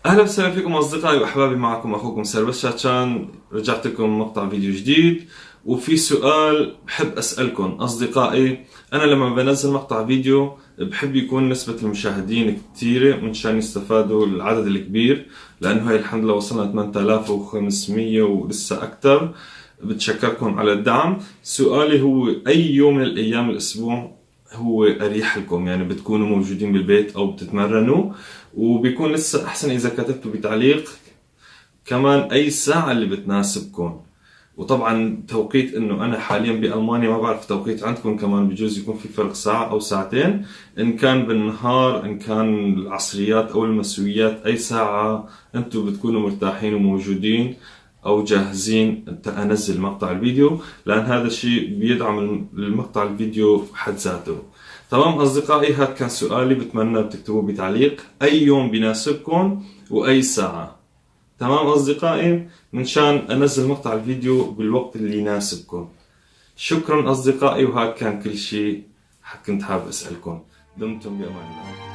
اهلا وسهلا فيكم اصدقائي واحبابي، معكم اخوكم سربس شاتشان. رجعت لكم مقطع فيديو جديد، وفي سؤال بحب اسالكم اصدقائي. انا لما بنزل مقطع فيديو بحب يكون نسبة المشاهدين كتيرة منشان يستفادوا العدد الكبير، لانه هي الحمد لله وصلنا 8500 ولسه اكثر. بتشكركم على الدعم. سؤالي هو اي يوم من الايام الاسبوع هو اريح لكم؟ يعني بتكونوا موجودين بالبيت او بتتمرنوا، وبيكون لسه احسن اذا كتبتوا بتعليق كمان اي ساعة اللي بتناسبكم. وطبعا توقيت، انه انا حاليا بالمانيا، ما بعرف توقيت عندكم، كمان بجوز يكون في فرق ساعة او ساعتين، ان كان بالنهار ان كان العصريات او المسويات، اي ساعة انتم بتكونوا مرتاحين وموجودين او جاهزين انزل مقطع الفيديو، لان هذا الشيء بيدعم المقطع الفيديو بحد ذاته. تمام اصدقائي، هذا كان سؤالي، بتمنى بتكتبوه بتعليق اي يوم بيناسبكم واي ساعة. تمام اصدقائي، منشان انزل مقطع الفيديو بالوقت اللي يناسبكم. شكرا اصدقائي، وهذا كان كل شيء كنت حابب اسألكم. دمتم بامان الله.